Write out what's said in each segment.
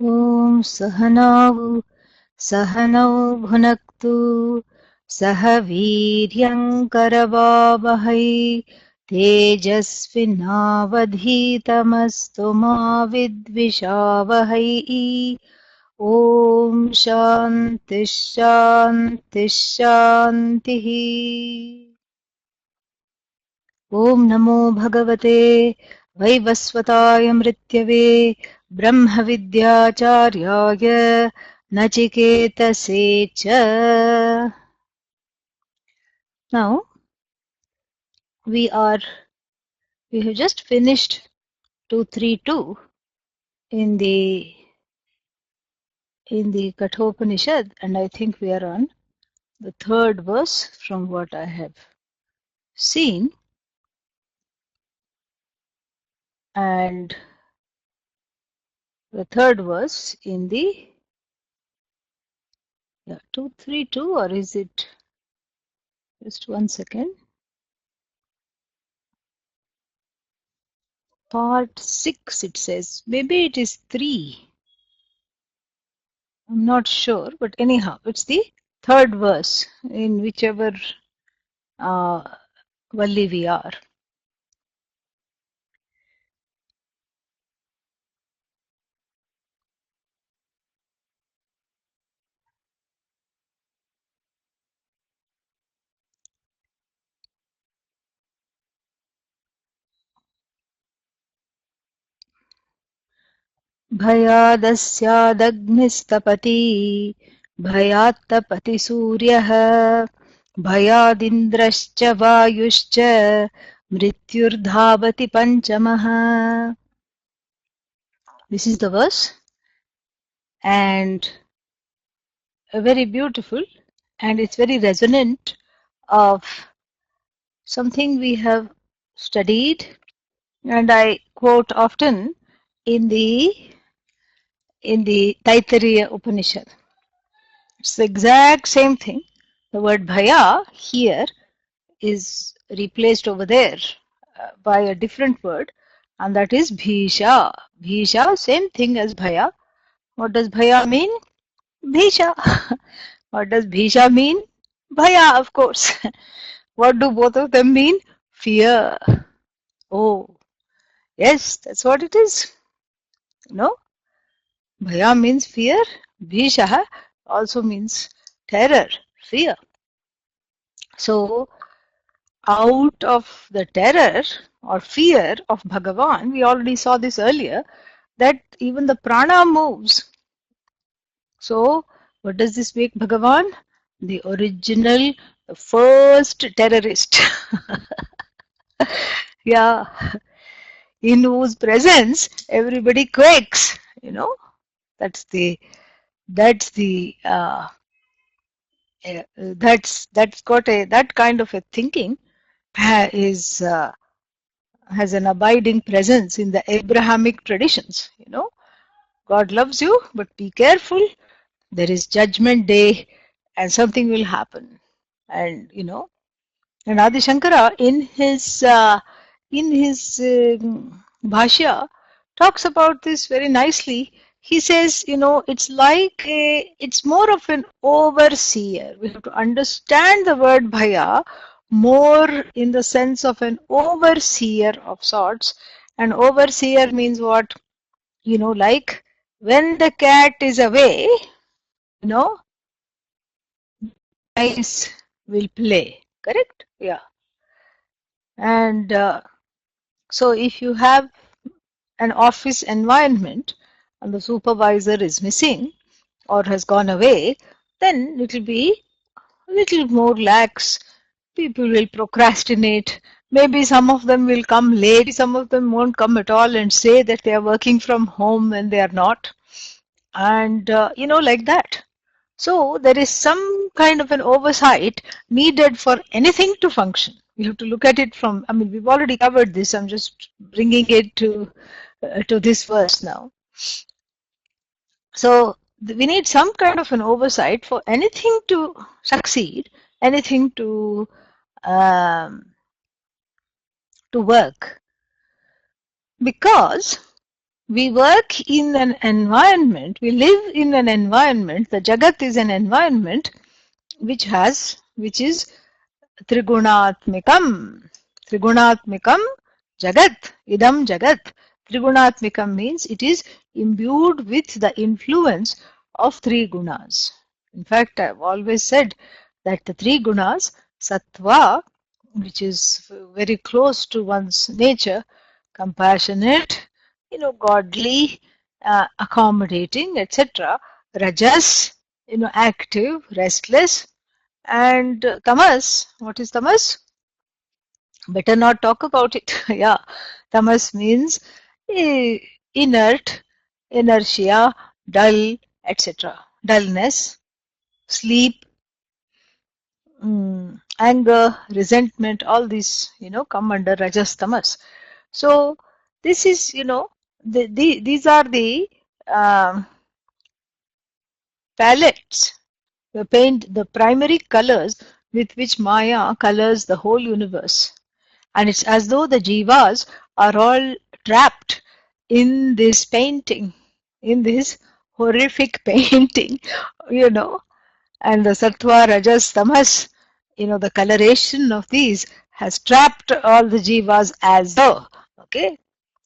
ॐ सहनौ भुनक्तु सह वीर्यङ्करवावहै तेजस्विनावधीतमस्तु मा विद्विषावहै। ॐ शान्तिः शान्तिः शान्तिः। ॐ नमो भगवते वैवस्वताय मृत्यवे ब्रह्मविद्याचार्याय नचिकेतसे च। Now we have just finished 232 in the Kathopanishad, and I think we are on the third verse from what I have seen. And the third verse in the 232, or is it just 1 second? Part 6 it says. Maybe it is 3. I'm not sure, but anyhow, it's the third verse in whichever Valli we are. भयादस्यादग्निस्तपति भयात्तपति सूर्यः भयादिन्द्रश्च वायुश्च मृत्युर्धावति पञ्चमः. This is the verse, and very beautiful, and it's very resonant of something we have studied, and I quote often in the Taittiriya Upanishad. It's the exact same thing. The word bhaya here is replaced over there by a different word, and that is bhisha. Bhisha, same thing as bhaya. What does bhaya mean? Bhisha. What does bhisha mean? Bhaya, of course. What do both of them mean? Fear. Oh, yes, that's what it is. No? Bhaya means fear. Bhisha also means terror, fear. So, out of the terror or fear of Bhagavan, we already saw this earlier, that even the prana moves. So, what does this make Bhagavan? The original, the first terrorist. Yeah, in whose presence everybody quakes, you know. That's that's got that kind of a thinking is has an abiding presence in the Abrahamic traditions. You know, God loves you, but be careful. There is judgment day, and something will happen. And you know, and Adi Shankara in his bhashya talks about this very nicely. He says, you know, it's more of an overseer. We have to understand the word bhaya more in the sense of an overseer of sorts. And overseer means what? You know, like when the cat is away, you know, mice will play. Correct? Yeah. And so if you have an office environment and the supervisor is missing or has gone away, then it will be a little more lax. People will procrastinate. Maybe some of them will come late. Some of them won't come at all and say that they are working from home when they are not. And, you know, like that. So there is some kind of an oversight needed for anything to function. We have to look at it from, I mean, we've already covered this. I'm just bringing it to this verse now. So we need some kind of an oversight for anything to succeed, anything to work, because We work in an environment, we live in an environment, the Jagat is an environment which is Trigunatmikam. Trigunatmikam Jagat. Idam Jagat. Trigunatmikam means it is imbued with the influence of three gunas. In fact, I've always said that the three gunas, sattva, which is very close to one's nature, compassionate, godly, accommodating, etc. Rajas, active, restless, and tamas, what is tamas? Better not talk about it. Yeah, tamas means eh, inert, inertia, dull, etc. Dullness, sleep, anger, resentment, all these, come under rajas tamas. So this is, these are the um, palettes, the primary colors with which Maya colors the whole universe. And it's as though the jivas are all trapped in this painting, in this horrific painting, you know. And the sattva, rajas, tamas, the coloration of these has trapped all the jivas as though, okay.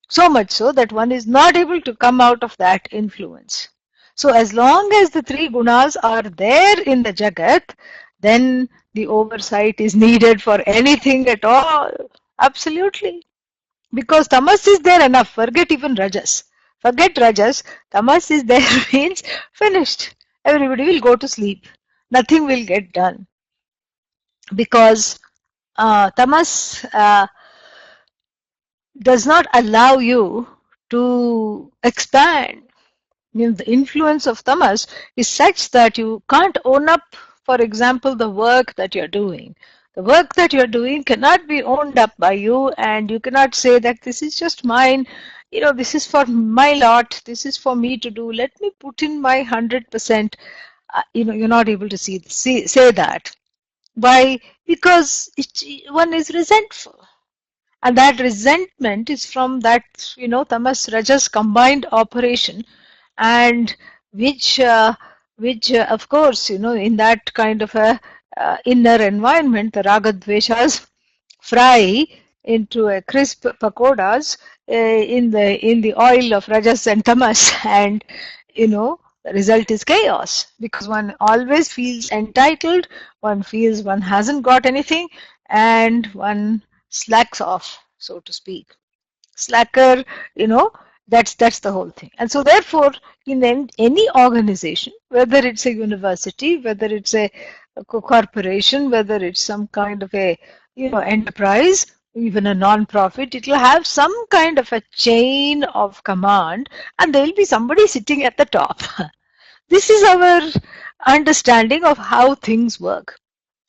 So much so that one is not able to come out of that influence. So as long as the three gunas are there in the Jagat, then the oversight is needed for anything at all. Absolutely. Because tamas is there enough. Forget even rajas. Forget rajas. Tamas is there means finished. Everybody will go to sleep. Nothing will get done. Because tamas does not allow you to expand. The influence of tamas is such that you can't own up, for example, the work that you're doing. The work that you're doing cannot be owned up by you, and you cannot say that this is just mine, this is for my lot, this is for me to do, let me put in my 100%. You're not able to say that. Why? Because one is resentful. And that resentment is from that, tamas rajas combined operation, and which of course, in that kind of a inner environment, the raga dveshas fry into a crisp pakodas in the oil of rajas and tamas, and the result is chaos, because one always feels entitled, one feels one hasn't got anything, and one slacks off, so to speak. Slacker, that's the whole thing. And so therefore, in any organization, whether it's a university, whether it's a corporation, whether it's some kind of a enterprise, even a non-profit, it will have some kind of a chain of command, and there will be somebody sitting at the top. This is our understanding of how things work.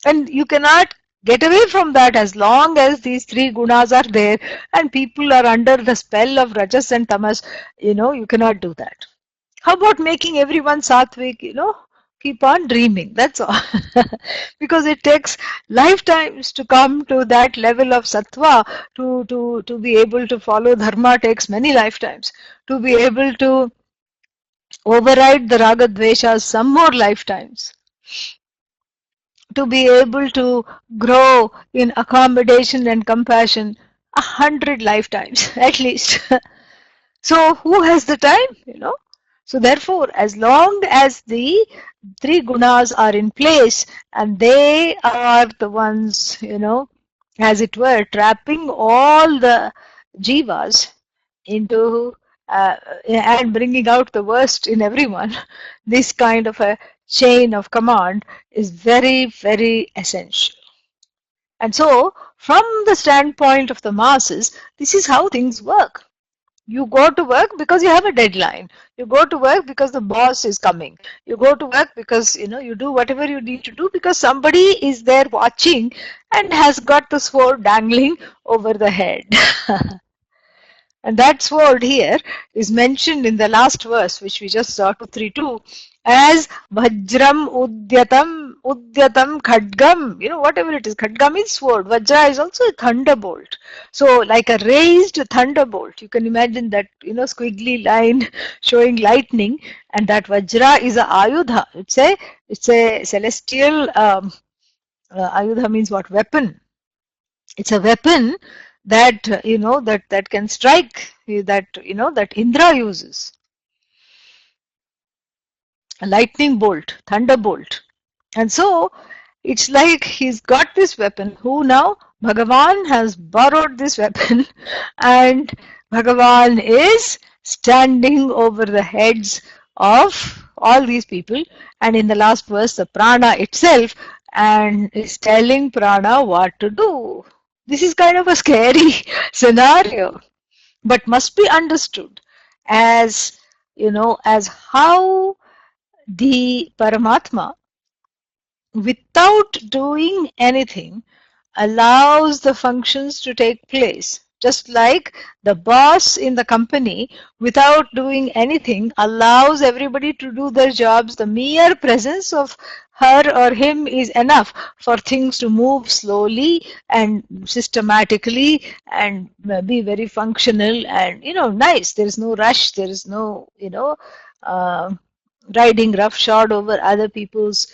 And you cannot get away from that as long as these three gunas are there and people are under the spell of rajas and tamas. You cannot do that. How about making everyone sattvic? Keep on dreaming. That's all. Because it takes lifetimes to come to that level of sattva. To be able to follow dharma takes many lifetimes. To be able to override the raga dveshas some more lifetimes. To be able to grow in accommodation and compassion 100 lifetimes at least. So who has the time? So therefore, as long as the three gunas are in place and they are the ones, as it were, trapping all the jivas into and bringing out the worst in everyone, this kind of a chain of command is very, very essential. And so, from the standpoint of the masses, this is how things work. You go to work because you have a deadline. You go to work because the boss is coming. You go to work because, you do whatever you need to do because somebody is there watching and has got the sword dangling over the head. And that sword here is mentioned in the last verse, which we just saw, 232, as Vajram Udyatam Udyatam khadgam, whatever it is. Khadgam is sword. Vajra is also a thunderbolt. So like a raised thunderbolt. You can imagine that, squiggly line showing lightning, and that Vajra is a ayudha. It's a celestial ayudha means what? Weapon. It's a weapon that that can strike, that Indra uses. A lightning bolt, thunderbolt. And so it's like he's got this weapon. Who now? Bhagavan has borrowed this weapon, and Bhagavan is standing over the heads of all these people. And in the last verse, the prana itself and is telling prana what to do. This is kind of a scary scenario, but must be understood as as how the Paramatma, without doing anything, allows the functions to take place. Just like the boss in the company, without doing anything, allows everybody to do their jobs. The mere presence of her or him is enough for things to move slowly and systematically and be very functional and nice. There is no rush. There is no uh, riding roughshod over other people's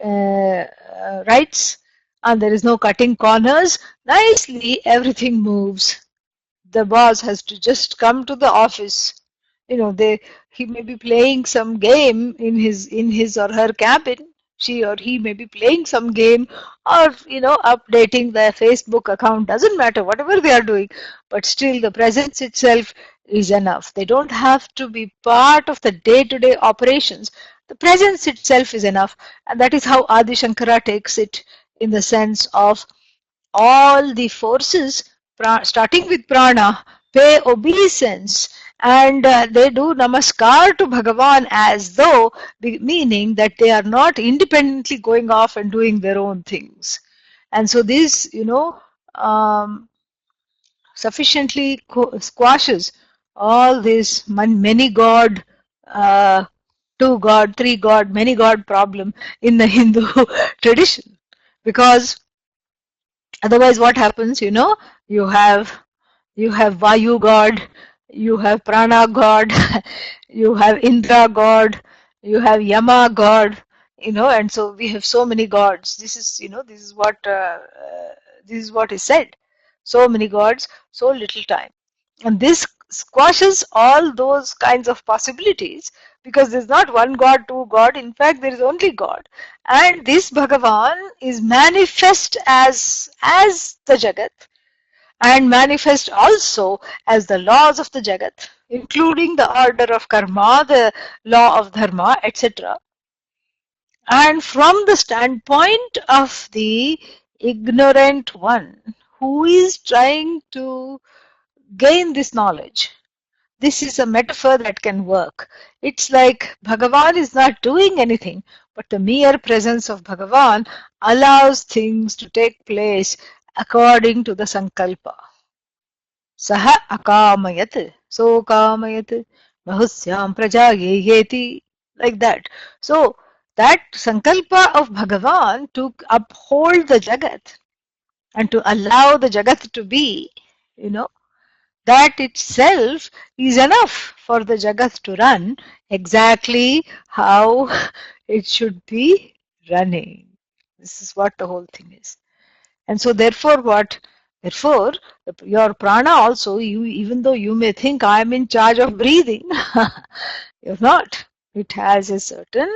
rights, and there is no cutting corners. Nicely, everything moves. The boss has to just come to the office. He may be playing some game in his or her cabin. She or he may be playing some game, or updating their Facebook account. Doesn't matter whatever they are doing, but still the presence itself is enough. They don't have to be part of the day-to-day operations. The presence itself is enough, and that is how Adi Shankara takes it, in the sense of all the forces, starting with prana, pay obeisance, and they do namaskar to Bhagavan, as though, meaning that they are not independently going off and doing their own things. And so this, um, sufficiently squashes all this many god, two god, three god, many god problem in the Hindu tradition. Because otherwise what happens, you have Vayu god, you have Prana god, you have Indra god, you have Yama god, and so we have so many gods. This is what is said. So many gods, so little time. And this squashes all those kinds of possibilities, because there's not one God, two God. In fact, there is only God. And this Bhagavan is manifest as the Jagat, and manifest also as the laws of the Jagat, including the order of karma, the law of dharma, etc. And from the standpoint of the ignorant one who is trying to gain this knowledge, this is a metaphor that can work. It's like Bhagavan is not doing anything, but the mere presence of Bhagavan allows things to take place according to the sankalpa. Saha akamayat, so kamayat, bahusyam praja yeti, like that. So that sankalpa of Bhagavan to uphold the Jagat and to allow the Jagat to be, that itself is enough for the Jagat to run exactly how it should be running. This is what the whole thing is. And so therefore what? Therefore, your prana also, even though you may think I am in charge of breathing, you're not. It has a certain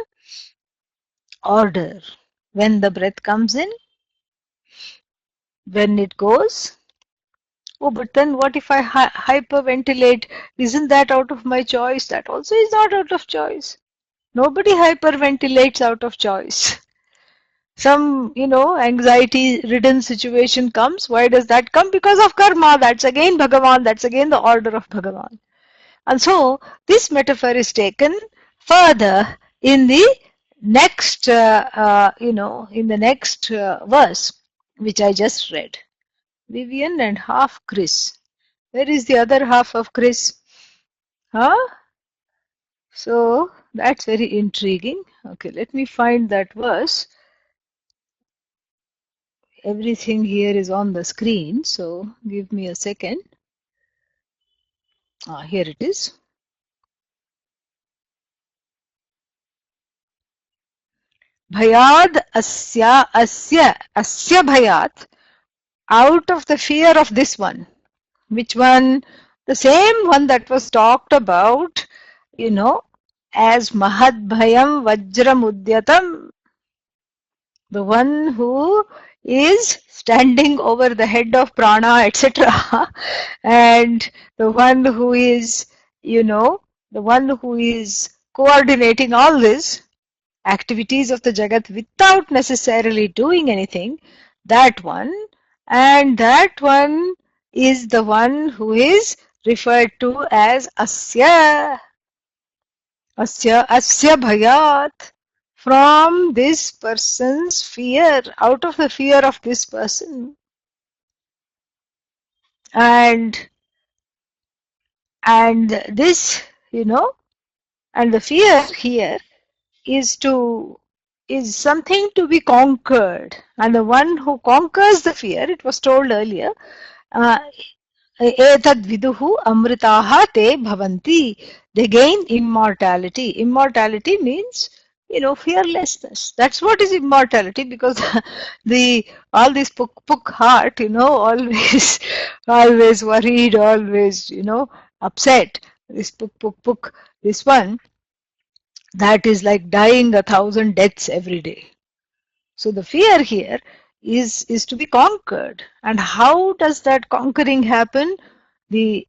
order. When the breath comes in, when it goes, oh, but then what if I hyperventilate? Isn't that out of my choice? That also is not out of choice. Nobody hyperventilates out of choice. Some, anxiety-ridden situation comes. Why does that come? Because of karma. That's again Bhagavan. That's again the order of Bhagavan. And so this metaphor is taken further in the next, verse, which I just read. Vivian and half Chris. Where is the other half of Chris? Huh? So that's very intriguing. Okay, let me find that verse. everything here is on the screen, so give me a second. Here it is. Bhayad asya bhayat, out of the fear of this one. Which one? The same one that was talked about, as Mahad Bhayam Vajramudyatam, the one who is standing over the head of prana, etc. And the one who is, the one who is coordinating all this activities of the Jagat without necessarily doing anything, that one. And that one is the one who is referred to as Asya. Asya Bhayat. From this person's fear, out of the fear of this person. And this, and the fear here is something to be conquered, and the one who conquers the fear, it was told earlier, etad viduhu amritaha te bhavanti, they gain immortality. Immortality means, fearlessness. That's what is immortality, because the all this puk heart, always always worried, always, upset, this puk, this one, that is like dying 1,000 deaths every day. So the fear here is to be conquered. And how does that conquering happen? The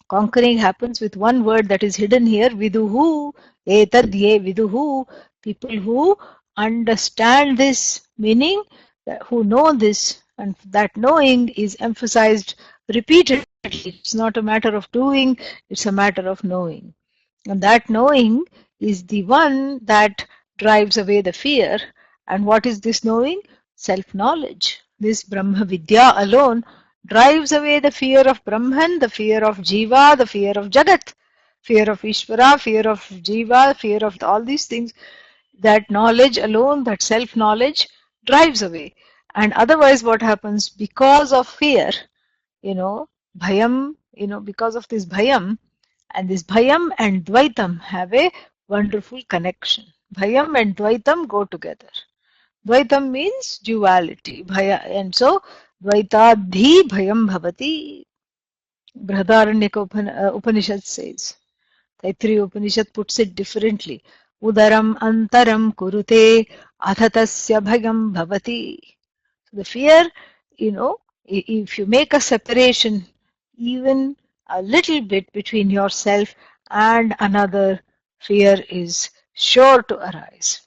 conquering happens with one word that is hidden here, viduhu, etad ye viduhu. People who understand this meaning, who know this, and that knowing is emphasized repeatedly. It's not a matter of doing, it's a matter of knowing. And that knowing is the one that drives away the fear. And what is this knowing? Self-knowledge. This Brahma Vidya alone drives away the fear of Brahman, the fear of Jiva, the fear of Jagat, fear of Ishvara, fear of Jiva, fear of all these things. That knowledge alone, that self-knowledge, drives away. And otherwise what happens? Because of fear, bhayam, because of this bhayam, and this bhayam and dvaitam have a wonderful connection. Bhayam and dvaitam go together. Dvaitam means duality. Bhaya, and so dvaitadhi bhayam bhavati. Brihadaranyaka Upanishad says. Taittiriya Upanishad puts it differently. Udaram antaram kurute adhatasya bhayam bhavati. So the fear, if you make a separation, even a little bit between yourself and another, fear is sure to arise.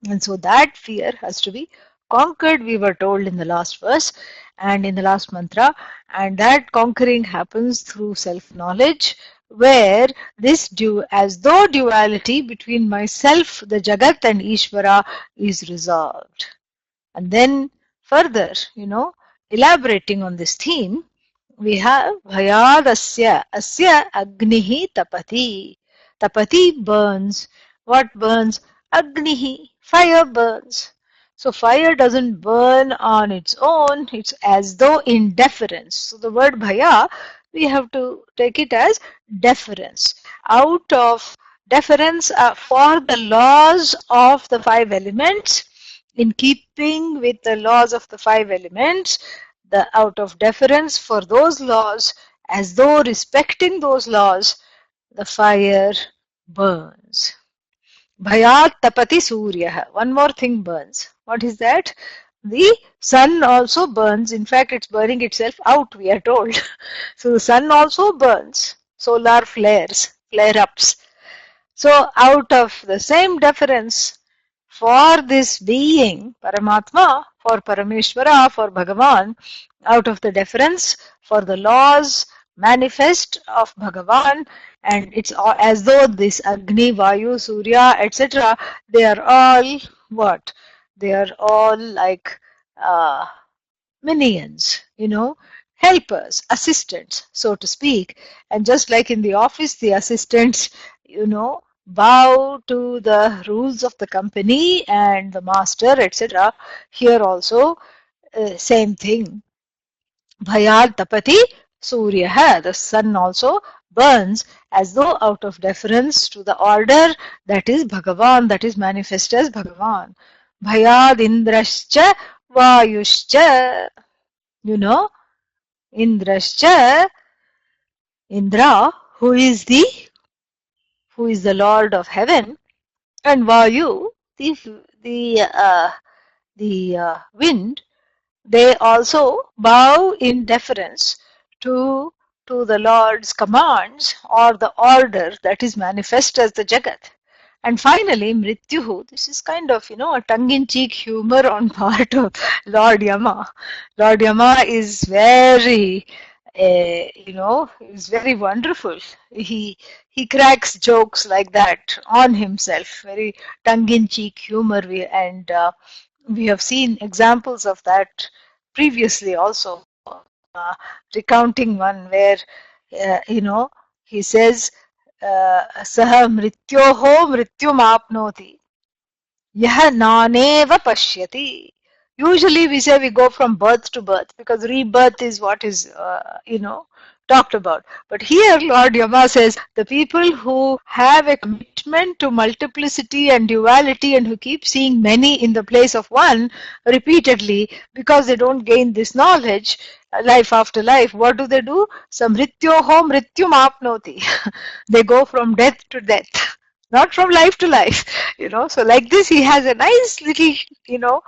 And so that fear has to be conquered, we were told in the last verse and in the last mantra. And that conquering happens through self-knowledge, where this as though duality between myself, the Jagat, and Ishvara is resolved. And then further, elaborating on this theme, we have Bhayadasya, Asya Agnihi Tapati. Tapati burns. What burns? Agnihi, fire burns. So fire doesn't burn on its own, it's as though in deference. So the word Bhaya, we have to take it as deference. Out of deference for the laws of the five elements, in keeping with the laws of the five elements, out of deference for those laws, as though respecting those laws, the fire burns. Bhayat tapati surya. One more thing burns. What is that? The sun also burns. In fact, it's burning itself out, we are told. So the sun also burns. Solar flares, flare-ups. So out of the same deference for this being, Paramatma, for Parameshwara, for Bhagavan, out of the deference for the laws manifest of Bhagavan, and it's as though this Agni, Vayu, Surya, etc., they are all what? They are all like minions, helpers, assistants, so to speak. And just like in the office, the assistants, bow to the rules of the company and the master, etc. Here also, same thing. Bhayad tapati suryaha. The sun also burns as though out of deference to the order that is Bhagavan, that is manifest as Bhagavan. Bhayad indrascha vayuscha. You know, indrascha, Indra, who is the Lord of heaven, and Vayu, the wind, they also bow in deference to the Lord's commands or the order that is manifest as the Jagat. And finally, Mrityuhu, this is kind of, a tongue-in-cheek humor on part of Lord Yama. Lord Yama is very, is very wonderful. He cracks jokes like that on himself, very tongue-in-cheek humor, and we have seen examples of that previously also. Recounting one where, he says, Saha mrityoho mrityum apnoti. Yaha naneva pashyati. Usually we say we go from birth to birth because rebirth is what is, talked about. But here Lord Yama says the people who have a commitment to multiplicity and duality and who keep seeing many in the place of one repeatedly because they don't gain this knowledge, life after life, what do? Samrityoho mrityum apnoti. They go from death to death, not from life to life. So like this he has a nice little, a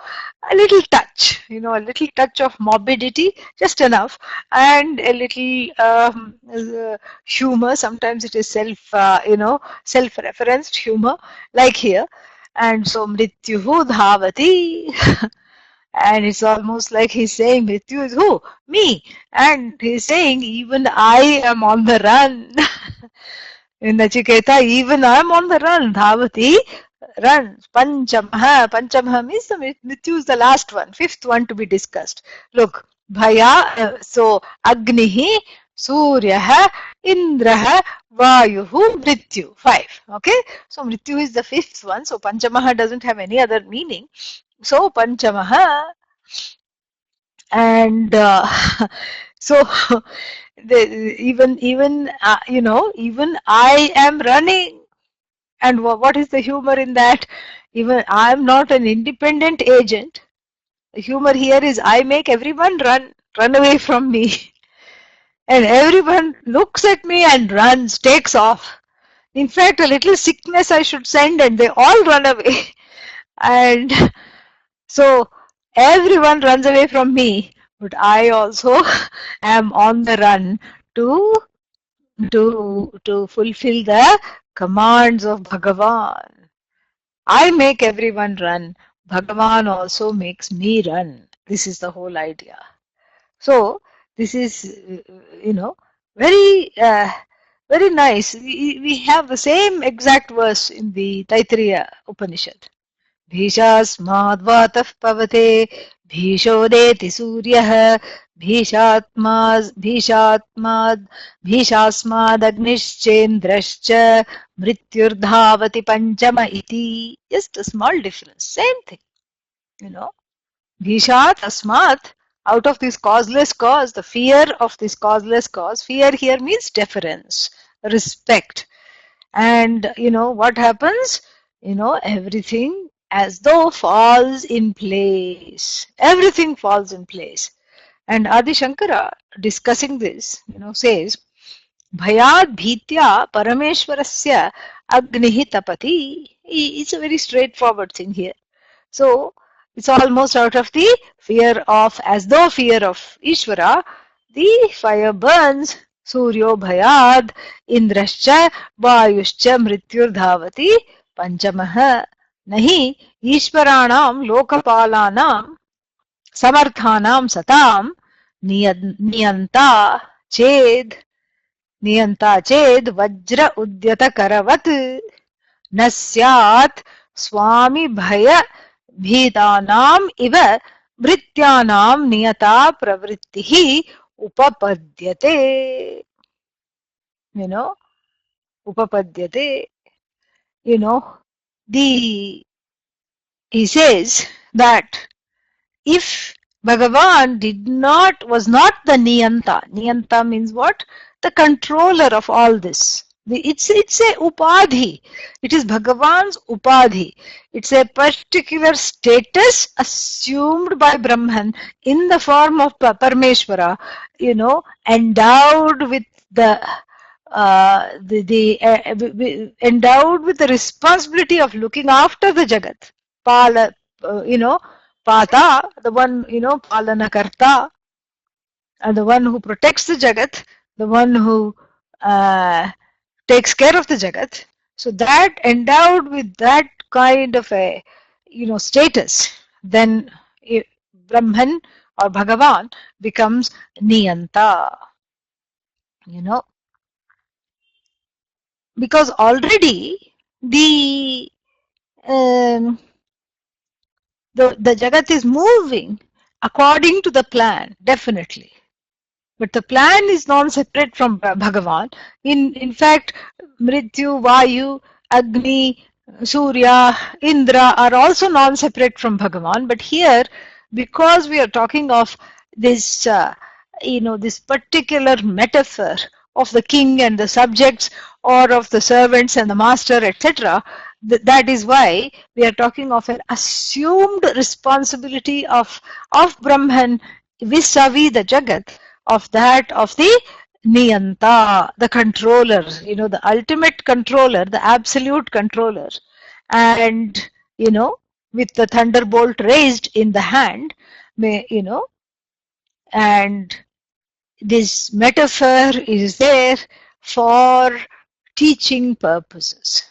little touch, a little touch of morbidity, just enough, and a little humor. Sometimes it is self-referenced humor, like here. And so mrityuhu dhavati. And it's almost like he's saying Mrityu is who? Me. And he's saying even I am on the run. In Nachiketa, even I am on the run. Dhavati, run. Panchamaha. Panchamaha means the Mrityu is the last one, fifth one to be discussed. Look, Bhaya, so Agnihi, Suryaha, Indraha, Vayuhu, Mrityu. 5. Okay? So Mrityu is the fifth one. So Panchamaha doesn't have any other meaning. So Panchamaha, and so even even I am running. And what is the humor in that? Even I am not an independent agent. The humor here is I make everyone run away from me. And everyone looks at me and runs, takes off. In fact, a little sickness I should send and they all run away. And so everyone runs away from me, but I also am on the run to fulfill the commands of Bhagavan. I make everyone run. Bhagavan also makes me run. This is the whole idea. So this is, very very nice. We have the same exact verse in the Taittiriya Upanishad. भीषास्माद्वातः पवते भीषोदेति सूर्यः भीषास्मादग्निश्चेन्द्रश्च मृत्युर्धावति पञ्चम इति. Just a small difference, same thing. Bhishat, asmat, out of this causeless cause, the fear of this causeless cause. Fear here means deference, respect. And what happens? Everything as though falls in place. Everything falls in place. And Adi Shankara, discussing this, says, Bhayad bhitya parameshwarasya agnihi tapati. It's a very straightforward thing here. So, it's almost out of the fear of, as though fear of Ishvara, the fire burns. Suryo bhayad indrascha vayuscha mrityurdhavati panchamaha nahi ishvaranam lokapalanam samarthanam satam niyanta ched vajra udyata karavat न स्यात् स्वामी भय भीतानाम इव भृत्यानाम नियता प्रवृत्तिः उपपद्यते. Upapadyate. He says that if Bhagavan was not the Niyanta. Niyanta means what? The controller of all this. It's a upadhi. It is Bhagavan's upadhi. It's a particular status assumed by Brahman in the form of Parameshwara, endowed with endowed with the responsibility of looking after the Jagat. Pala, Pata, the one, Palana Karta, and the one who protects the Jagat, the one who takes care of the Jagat. So that endowed with that kind of a, status, then Brahman or Bhagavan becomes Niyanta, because already um, the Jagat is moving according to the plan, definitely. But the plan is non-separate from Bhagavan. In fact, Mrityu, Vayu, Agni, Surya, Indra are also non-separate from Bhagavan. But here, because we are talking of this, this particular metaphor of the king and the subjects, or of the servants and the master, etc., that is why we are talking of an assumed responsibility of Brahman vis-a-vis the Jagat, of the Niyanta, the controller, the ultimate controller, the absolute controller. And, with the thunderbolt raised in the hand, and this metaphor is there for teaching purposes,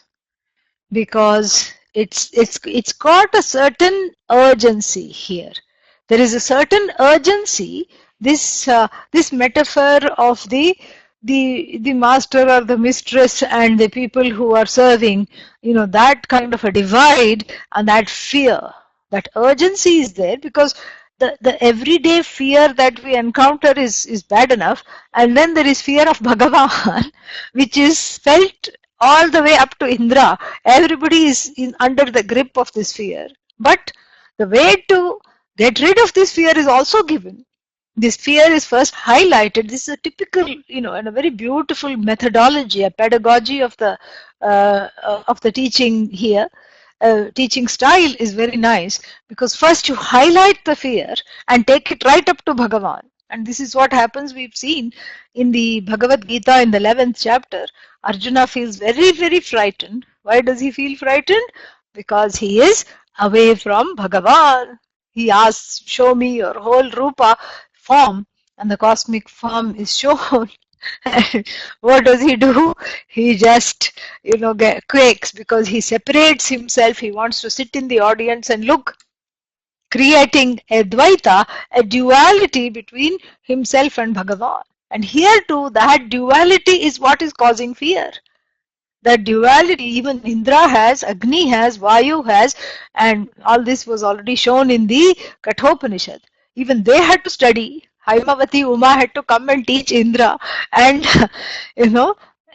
because it's got a certain urgency here. There is a certain urgency. This metaphor of the master or the mistress and the people who are serving, that kind of a divide and that fear, that urgency is there, because the everyday fear that we encounter is bad enough, and then there is fear of Bhagavan, which is felt all the way up to Indra. Everybody is under the grip of this fear. But the way to get rid of this fear is also given. This fear is first highlighted. This is a typical, and a very beautiful methodology, a pedagogy of the teaching here. Teaching style is very nice, because first you highlight the fear and take it right up to Bhagavan. And this is what happens. We've seen in the Bhagavad Gita in the 11th chapter. Arjuna feels very, very frightened. Why does he feel frightened? Because he is away from Bhagavan. He asks, show me your whole Rupa form, and the cosmic form is shown. What does he do? He just, quakes, because he separates himself. He wants to sit in the audience and look, creating Advaita, a duality between himself and Bhagavan. And here too, that duality is what is causing fear. That duality even Indra has, Agni has, Vayu has, and all this was already shown in the Kathopanishad. Even they had to study. Haimavati Uma had to come and teach Indra, and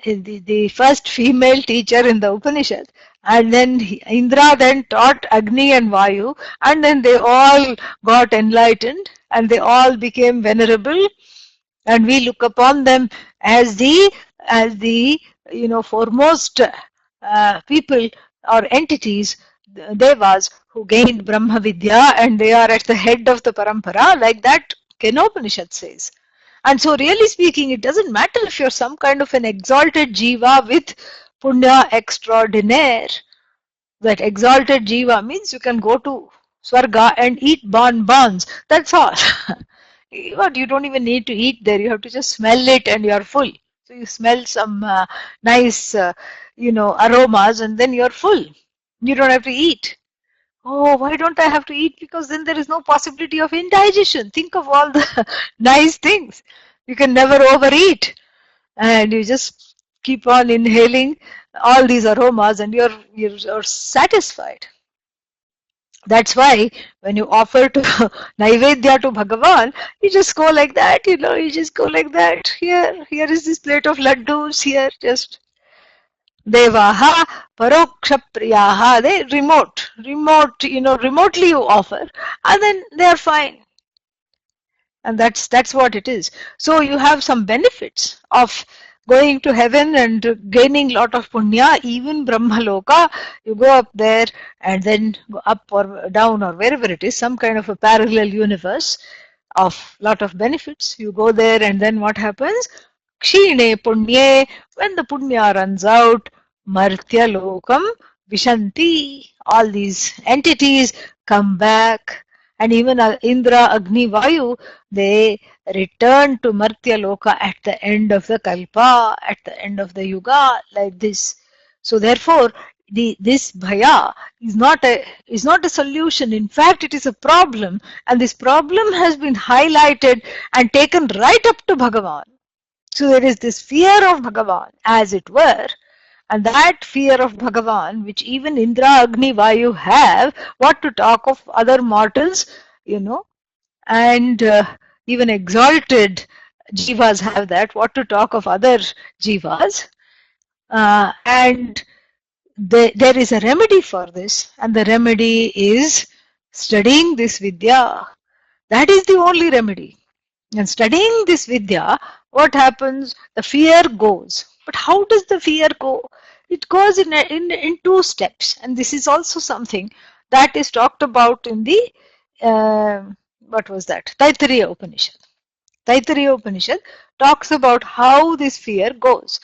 the first female teacher in the Upanishad. And then Indra then taught Agni and Vayu, and then they all got enlightened and they all became venerable, and we look upon them as the foremost people or entities, devas, who gained Brahma Vidya, and they are at the head of the parampara, like that Kenopanishad says. And so really speaking, it doesn't matter if you're some kind of an exalted jiva with punya extraordinaire. That exalted jiva means you can go to Swarga and eat bonbons. That's all. But you don't even need to eat there. You have to just smell it and you're full. So you smell some nice, aromas, and then you're full. You don't have to eat. Oh, why don't I have to eat? Because then there is no possibility of indigestion. Think of all the nice things. You can never overeat. And you just keep on inhaling all these aromas, and you're satisfied. That's why when you offer to Naivedya to Bhagavan, you just go like that, you just go like that. Here is this plate of laddus, here, just Devaha, Paroksha Priyaha, they remotely you offer, and then they are fine. And that's what it is. So you have some benefits of going to heaven and gaining lot of punya. Even Brahmaloka, you go up there and then go up or down or wherever it is, some kind of a parallel universe of lot of benefits. You go there and then what happens? Kshine punye, when the punya runs out, martya lokam vishanti, all these entities come back, and even Indra, Agni, Vayu, they return to martya loka at the end of the kalpa, at the end of the yuga, like this. So therefore, this bhaya is not a solution. In fact, it is a problem, and this problem has been highlighted and taken right up to Bhagavan. So there is this fear of Bhagavan, as it were, and that fear of Bhagavan, which even Indra, Agni, Vayu have, what to talk of other mortals, and even exalted jivas have that, what to talk of other jivas. And there is a remedy for this, and the remedy is studying this Vidya. That is the only remedy. And studying this Vidya, what happens? The fear goes. But how does the fear go? It goes in two steps. And this is also something that is talked about in the, what was that? Taittiriya Upanishad. Taittiriya Upanishad talks about how this fear goes.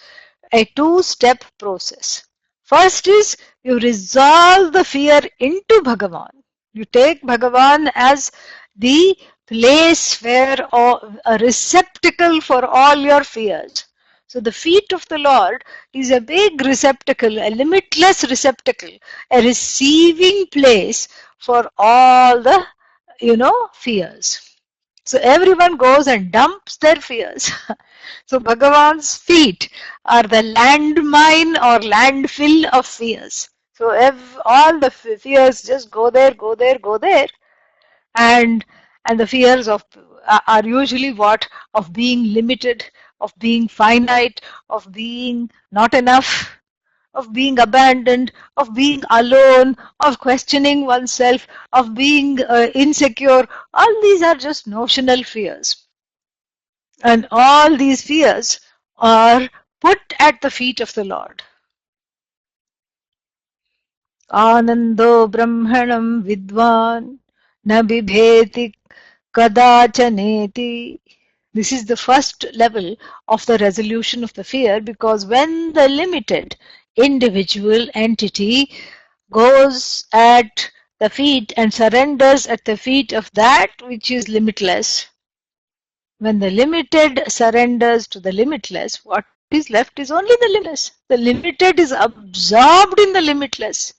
A two-step process. First is you resolve the fear into Bhagavan. You take Bhagavan as the place where a receptacle for all your fears. So the feet of the Lord is a big receptacle, a limitless receptacle, a receiving place for all the, fears. So everyone goes and dumps their fears. So Bhagavan's feet are the landmine or landfill of fears. So all the fears just go there, go there, go there. And the fears are usually what? Of being limited, of being finite, of being not enough, of being abandoned, of being alone, of questioning oneself, of being insecure. All these are just notional fears. And all these fears are put at the feet of the Lord. Anando Brahmanam Vidwan na bibheti kadachaneti. This is the first level of the resolution of the fear, because when the limited individual entity goes at the feet and surrenders at the feet of that which is limitless, when the limited surrenders to the limitless, what is left is only the limitless. The limited is absorbed in the limitless.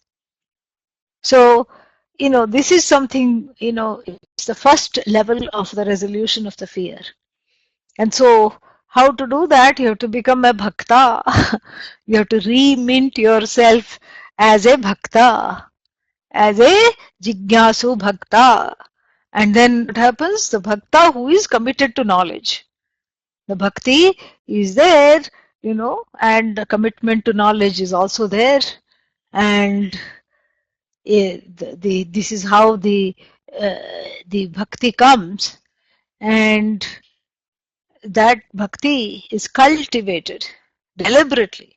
So, this is something, it's the first level of the resolution of the fear. And so, how to do that? You have to become a bhakta. You have to remint yourself as a bhakta, as a jignasu bhakta. And then what happens? The bhakta who is committed to knowledge. The bhakti is there, and the commitment to knowledge is also there. And this is how the bhakti comes, and that bhakti is cultivated deliberately,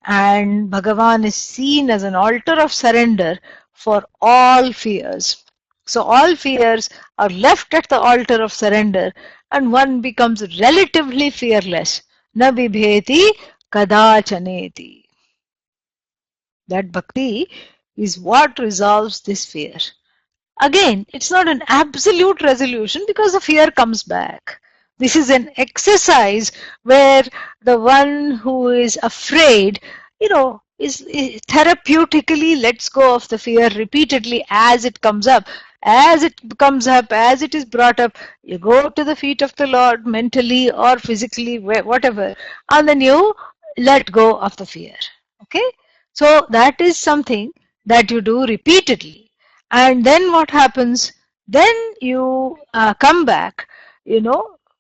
and Bhagavan is seen as an altar of surrender for all fears. So all fears are left at the altar of surrender, and one becomes relatively fearless. Na bibheti kadachaneti. That bhakti is what resolves this fear. Again, it's not an absolute resolution because the fear comes back. This is an exercise where the one who is afraid, is therapeutically lets go of the fear repeatedly as it comes up. As it comes up, as it is brought up, you go to the feet of the Lord mentally or physically, whatever, and then you let go of the fear. Okay? So that is something that you do repeatedly. And then what happens? Then you come back,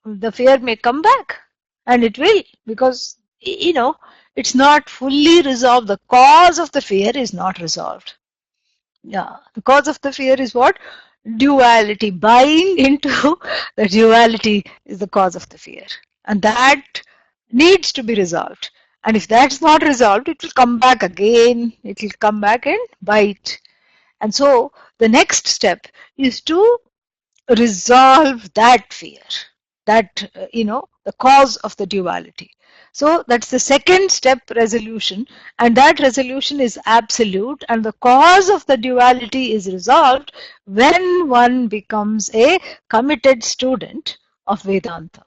the fear may come back, and it will, because, it's not fully resolved. The cause of the fear is not resolved. Yeah, the cause of the fear is what? duality, buying into the duality is the cause of the fear. And that needs to be resolved. And if that's not resolved, it will come back again. It will come back and bite. And so the next step is to resolve that fear, that, the cause of the duality. So that's the second step, resolution, and that resolution is absolute, and the cause of the duality is resolved when one becomes a committed student of Vedanta.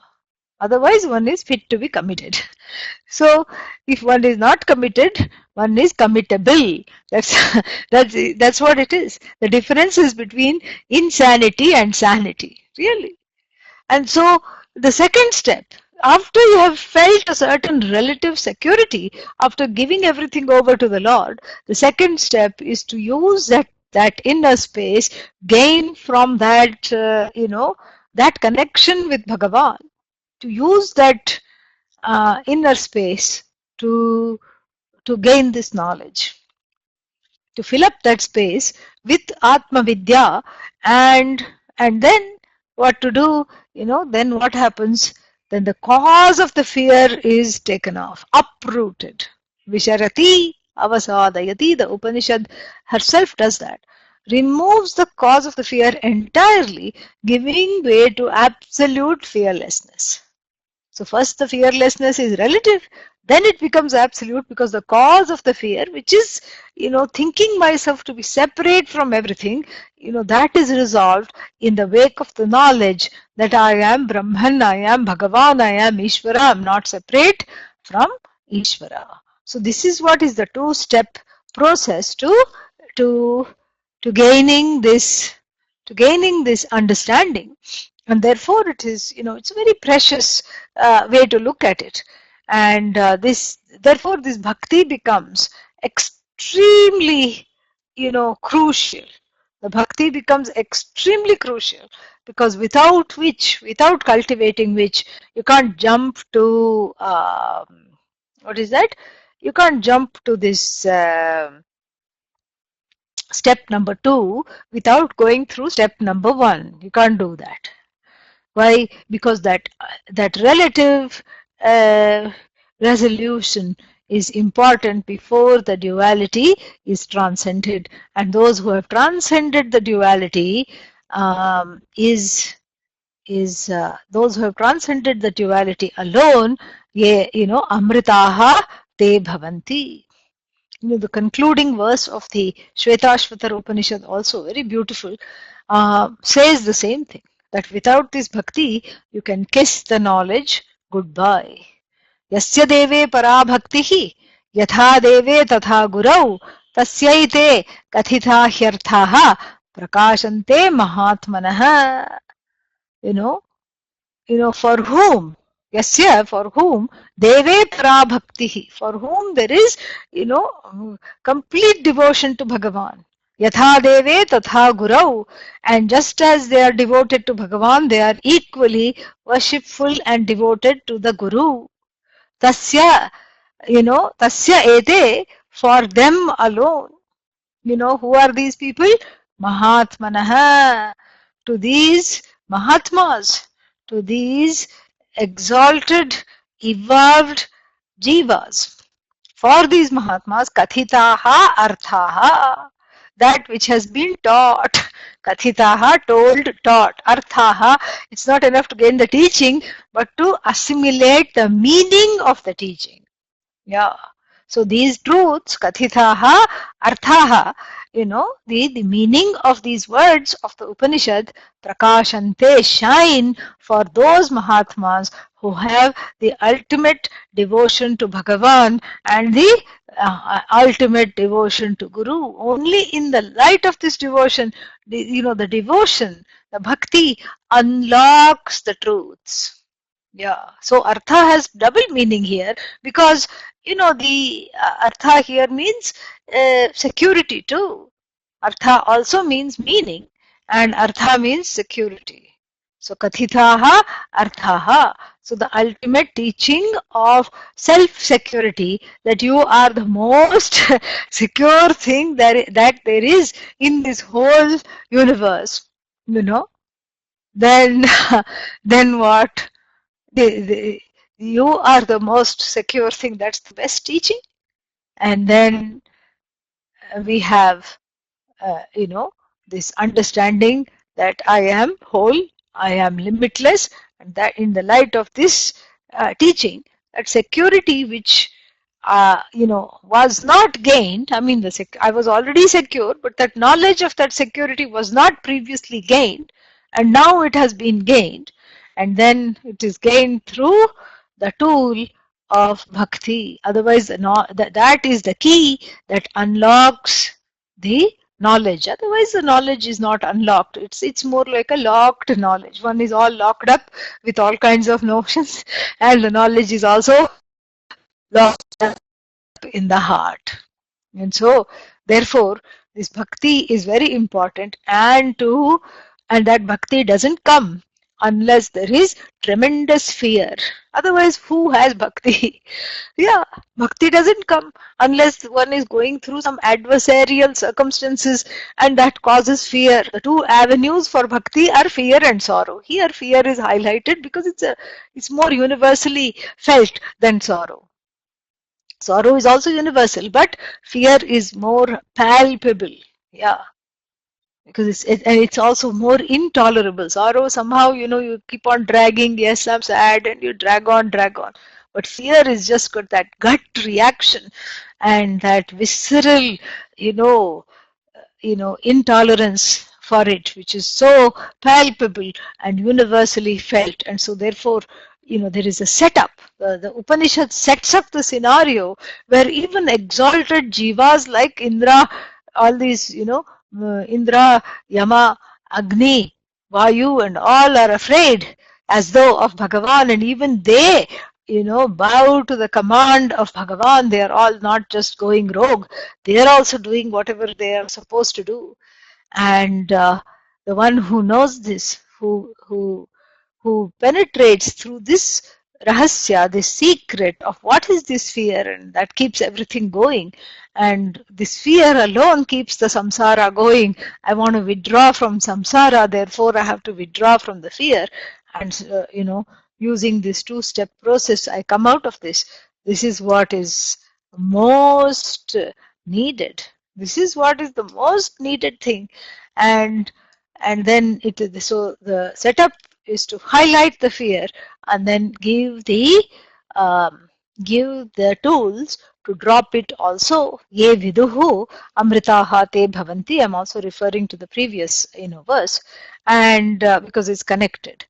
Otherwise, one is fit to be committed. So, if one is not committed, one is committable. That's that's what it is. The difference is between insanity and sanity, really. And so, the second step, after you have felt a certain relative security, after giving everything over to the Lord, the second step is to use that inner space, gain from that, that connection with Bhagavan, to use that inner space to gain this knowledge, to fill up that space with Atma Vidya, and then what to do, then what happens? Then the cause of the fear is taken off, uprooted. Visharati avasadayati, the Upanishad herself does that. Removes the cause of the fear entirely, giving way to absolute fearlessness. So first the fearlessness is relative, then it becomes absolute, because the cause of the fear, which is, thinking myself to be separate from everything, that is resolved in the wake of the knowledge that I am Brahman, I am Bhagavan, I am Ishvara, I am not separate from Ishvara. So this is what is the two-step process to gaining this understanding. And therefore it is, it's a very precious way to look at it. And therefore this bhakti becomes extremely, crucial. The bhakti becomes extremely crucial, because without cultivating which, you can't jump to, what is that? You can't jump to this step number 2 without going through step number 1. You can't do that. Why? Because that relative resolution is important before the duality is transcended. And those who have transcended the duality those who have transcended the duality alone, amritaha te bhavanti. The concluding verse of the Shvetashvatara Upanishad, also very beautiful, says the same thing, that without this bhakti, you can kiss the knowledge goodbye. Yasya deve para bhaktihi, yatha deve tatha gurau, tasyaite kathitha hyarthaha, prakashante mahatmanaha. For whom, yasya, for whom, deve para bhaktihi, for whom there is, complete devotion to Bhagavan. Yatha deve tatha gurau, and just as they are devoted to Bhagavan, they are equally worshipful and devoted to the Guru. Tasya, tasya ete, for them alone. Who are these people? Mahatmanaha. To these Mahatmas, to these exalted, evolved jivas. For these Mahatmas, kathitaha arthaha, that which has been taught. Kathitaha, told, taught. Arthaha, it's not enough to gain the teaching, but to assimilate the meaning of the teaching. Yeah. So these truths, kathitaha, arthaha, the meaning of these words of the Upanishad, prakashante, shine for those Mahatmas who have the ultimate devotion to Bhagavan and the ultimate devotion to Guru. Only in the light of this devotion, the devotion, the bhakti unlocks the truths. Yeah, so artha has double meaning here, because the artha here means security too. Artha also means meaning, and artha means security. So kathitaha arthaha. So the ultimate teaching of self-security, that you are the most secure thing that there is in this whole universe. you know, then then what? You are the most secure thing. That's the best teaching. And then we have this understanding that I am whole, I am limitless, and that in the light of this teaching, that security which was not gained. I mean, I was already secure, but that knowledge of that security was not previously gained, and now it has been gained, and then it is gained through the tool of bhakti. Otherwise, that is the key that unlocks the knowledge. Otherwise, the knowledge is not unlocked. It's more like a locked knowledge. One is all locked up with all kinds of notions, and the knowledge is also locked up in the heart. And so, therefore, this bhakti is very important, and that bhakti doesn't come unless there is tremendous fear. Otherwise, who has bhakti? Yeah, bhakti doesn't come unless one is going through some adversarial circumstances and that causes fear. The two avenues for bhakti are fear and sorrow. Here, fear is highlighted because it's more universally felt than sorrow. Sorrow is also universal, but fear is more palpable. Yeah, because and it's also more intolerable. Sorrow somehow, you keep on dragging. Yes, I'm sad, and you drag on, drag on. But fear is just got that gut reaction and that visceral, you know, intolerance for it, which is so palpable and universally felt. And so therefore, there is a setup. The Upanishad sets up the scenario where even exalted jivas like Indra, all these, Indra, Yama, Agni, Vayu, and all are afraid as though of Bhagavan, and even they, bow to the command of Bhagavan. They are all not just going rogue, they are also doing whatever they are supposed to do. And the one who knows this, who penetrates through this rahasya, this secret of what is this fear, and that keeps everything going. And this fear alone keeps the samsara going. I want to withdraw from samsara, therefore I have to withdraw from the fear. And, using this two-step process, I come out of this. This is what is most needed. This is what is the most needed thing. And then so the setup is to highlight the fear and then give the tools to drop it also. Ye viduhu amritaha te bhavanti. I'm also referring to the previous verse, and because it's connected.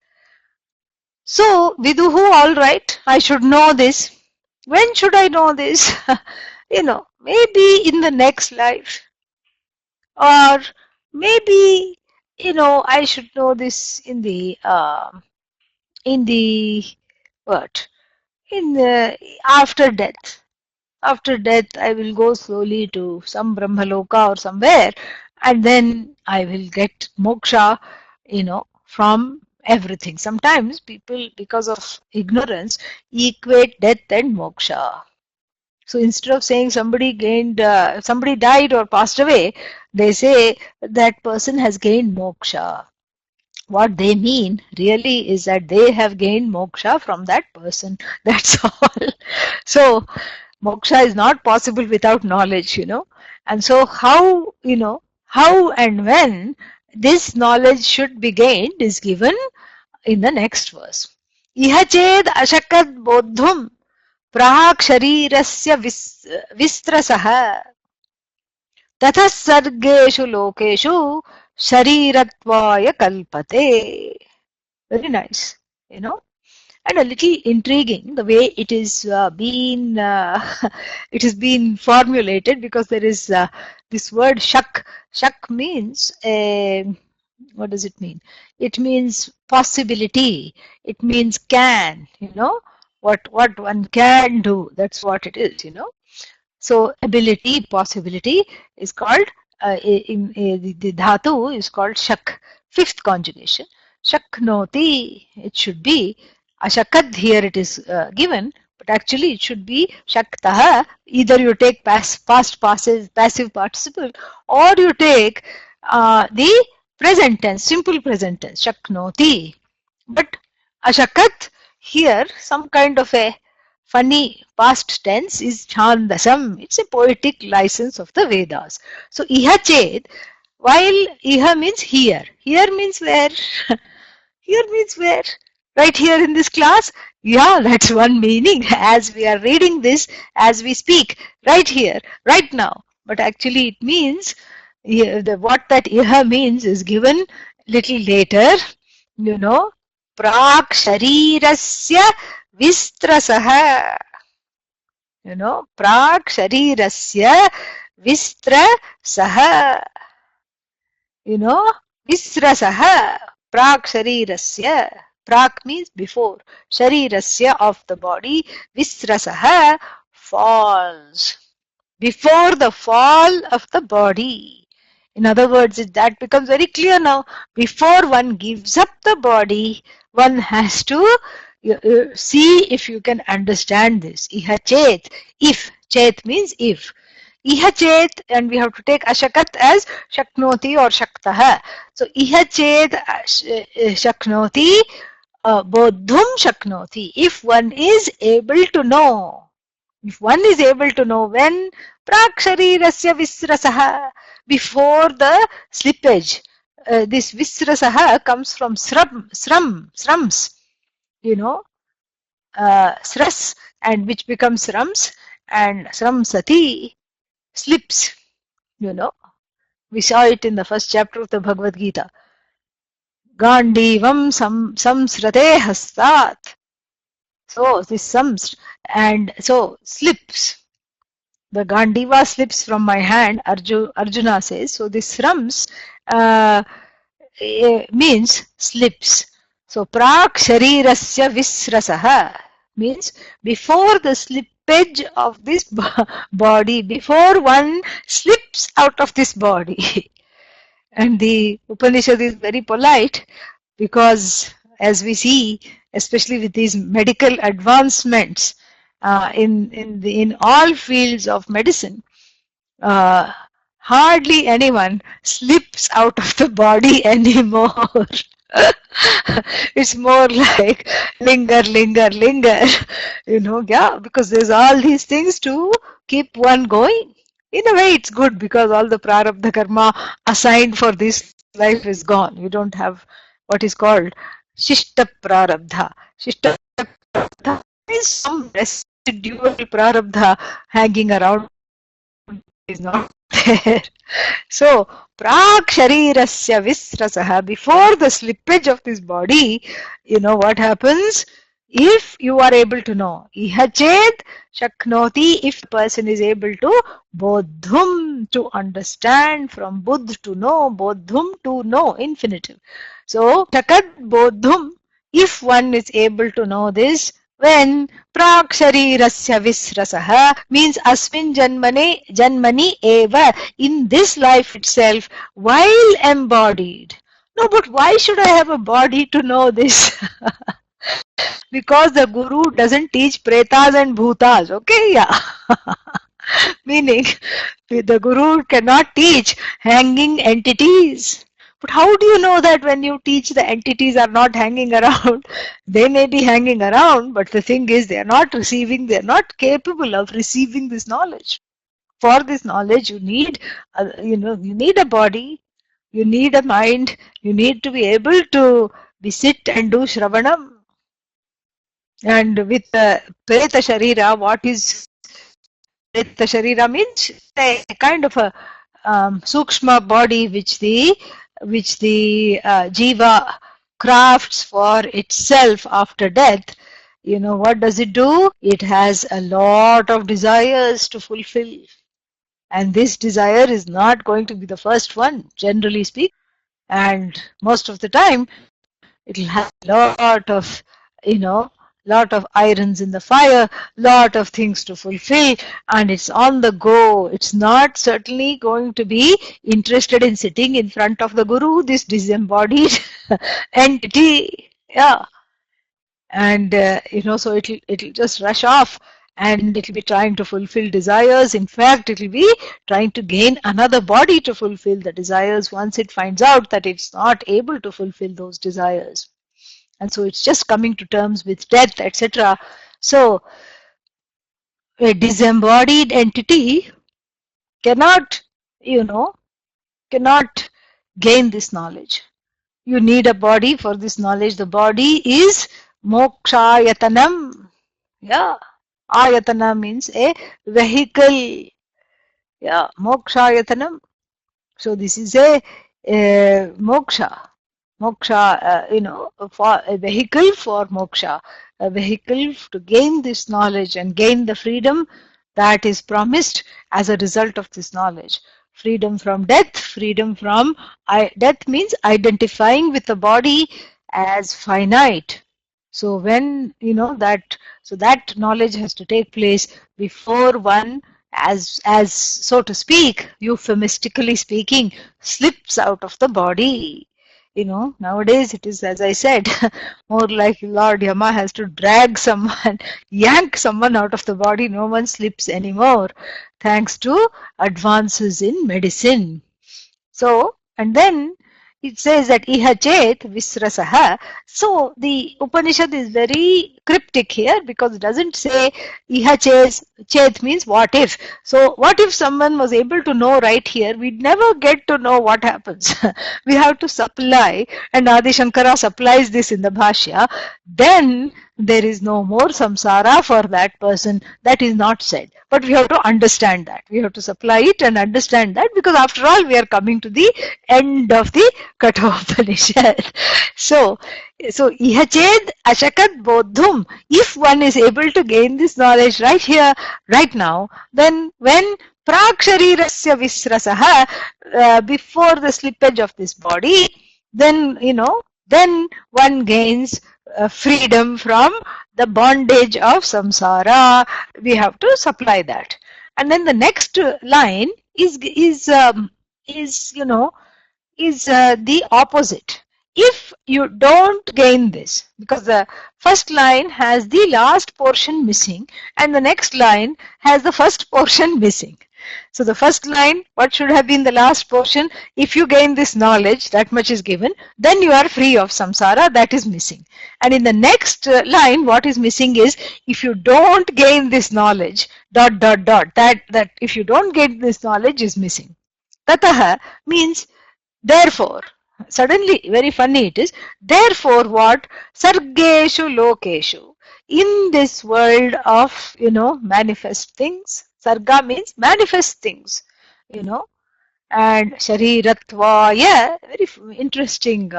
So viduhu, all right, I should know this. When should I know this? Maybe in the next life, or maybe I should know this in the what in the after death. After death, I will go slowly to some Brahmaloka or somewhere, and then I will get moksha, from everything. Sometimes people, because of ignorance, equate death and moksha. So instead of saying somebody died or passed away, they say that person has gained moksha. What they mean really is that they have gained moksha from that person. That's all. So moksha is not possible without knowledge, And so how and when this knowledge should be gained is given in the next verse. Iha ched ashakad bodhum प्राक् शरीरस्य विस्त्रसः ततः सर्गेषु लोकेषु शरीरत्वाय कल्पते. Very nice, and a little intriguing the way it is been it has been formulated, because there is this word shak. Shak means what does it mean? It means possibility. It means can. What one can do. That's what it is. So ability, possibility is called the dhatu is called shak. Fifth conjugation. Shaknoti. It should be ashakad. Here it is given, but actually it should be shaktah. Either you take past passive participle, or you take the present tense, simple present tense, shaknoti. But ashakat, here some kind of a funny past tense is chandasam. It's a poetic license of the Vedas. So iha ched, while iha means here. Here means where? Here means where? Right here in this class? Yeah, that's one meaning as we are reading this, as we speak, right here, right now. But actually it means, what that iha means is given little later, you know, prak sharirasya vistrasaha. Prak sharirasya vistrasaha. Visrasaha, prak sharirasya. Prak means before. Sharirasya of the body. Visrasaha falls. Before the fall of the body. In other words, that becomes very clear now. Before one gives up the body, one has to see if you can understand this. Iha chet. If. Chet means if. Iha chet, and we have to take ashakat as shaknoti or shaktah. So iha chet shaknoti, bodhum shaknoti. If one is able to know. If one is able to know when prak sharirasya visrasaha, before the slippage, this visrasaha comes from srams, sras, and which becomes srams, and sramsati, slips, We saw it in the first chapter of the Bhagavad Gita. Gandivam samsrate hastat. So this sams, and so slips. The Gandiva slips from my hand, Arjuna says. So this srams means slips. So prak sharirasya visrasaha means before the slippage of this body, before one slips out of this body. And the Upanishad is very polite because, as we see, especially with these medical advancements in all fields of medicine, hardly anyone slips out of the body anymore. It's more like linger, because there's all these things to keep one going. In a way, it's good because all the prarabdha karma assigned for this life is gone. You don't have what is called shishta prarabdha. Shishta prarabdha is some residual prarabdha hanging around, is not there. So, prak sharirasya visrasaha, before the slippage of this body, what happens? If you are able to know, iha chet shaknoti, if the person is able to, bodhum, to understand, from buddh to know, bodhum, to know, infinitive. So, shakat bodhum, if one is able to know this, when prak sharirasya visrasaha means asmin janmani eva, in this life itself, while embodied. No, but why should I have a body to know this? Because the guru doesn't teach pretas and bhutas, okay? Yeah. Meaning, the guru cannot teach hanging entities. But how do you know that when you teach the entities are not hanging around? They may be hanging around, but the thing is they are not receiving, they are not capable of receiving this knowledge. For this knowledge, you need, you need a body, you need a mind, you need to be able to be sit and do shravanam. And with Preta Sharira, what is Preta Sharira means? A kind of a sukshma body which the jiva crafts for itself after death. What does it do? It has a lot of desires to fulfill. And this desire is not going to be the first one, generally speaking. And most of the time, it will have a lot of irons in the fire, lot of things to fulfill, and it's on the go. It's not certainly going to be interested in sitting in front of the guru, this disembodied entity. Yeah. And so it'll just rush off and it will be trying to fulfill desires. In fact, it will be trying to gain another body to fulfill the desires once it finds out that it's not able to fulfill those desires. And so it's just coming to terms with death, etc. So a disembodied entity cannot, cannot gain this knowledge. You need a body for this knowledge. The body is mokshayatanam. Yeah. Ayatana means a vehicle. Yeah. Mokshayatanam. So this is a moksha. Moksha, for a vehicle for moksha. A vehicle to gain this knowledge and gain the freedom that is promised as a result of this knowledge. Freedom from death, freedom from death means identifying with the body as finite. So when that knowledge has to take place before one, as so to speak, euphemistically speaking, slips out of the body. Nowadays it is, as I said, more like Lord Yama has to drag someone, yank someone out of the body. No one slips anymore, thanks to advances in medicine. So, and then it says that iha chet visrasaha. So the Upanishad is very cryptic here because it doesn't say iha chet means what if. So what if someone was able to know right here? We'd never get to know what happens. We have to supply, and Adi Shankara supplies this in the Bhashya. Then there is no more samsara for that person. That is not said. But we have to understand that. We have to supply it and understand that, because after all we are coming to the end of the Kathopanishad. So iha ched ashakat bodhum. If one is able to gain this knowledge right here, right now, then when praksharirasya visrasaha, before the slippage of this body, then then one gains freedom from the bondage of samsara. We have to supply that. And then the next line is the opposite. If you don't gain this, because the first line has the last portion missing and the next line has the first portion missing. So the first line, what should have been the last portion? If you gain this knowledge, that much is given, then you are free of samsara. That is missing. And in the next line, what is missing is, if you don't gain this knowledge, ... that if you don't gain this knowledge is missing. Tataha means therefore. Suddenly, very funny it is. Therefore, what? Sargeshu lokeshu. In this world of, manifest things. Sarga means manifest things, and sharirattvaya, very interesting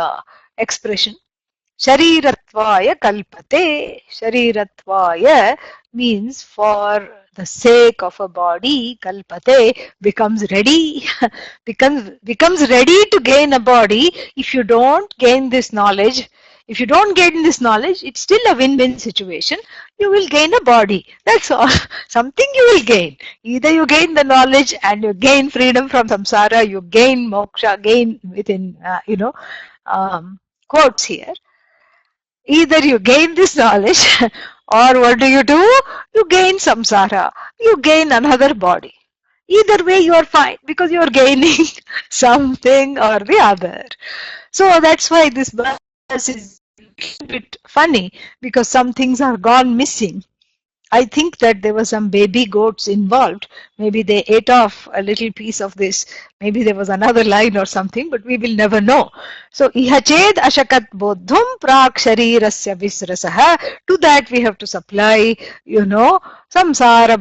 expression. Sharirattvaya kalpate. Sharirattvaya means for the sake of a body, kalpate, becomes ready, becomes ready to gain a body. If you don't gain this knowledge, it's still a win-win situation. You will gain a body. That's all. Something you will gain. Either you gain the knowledge and you gain freedom from samsara, you gain moksha, gain within, quotes here. Either you gain this knowledge or what do? You gain samsara. You gain another body. Either way you are fine because you are gaining something or the other. So that's why this verse is a bit funny, because some things are gone missing. I think that there were some baby goats involved. Maybe they ate off a little piece of this. Maybe there was another line or something, but we will never know. So, iha ched ashakat bodhum prak sharirasya visrasaha. To that we have to supply, samsara,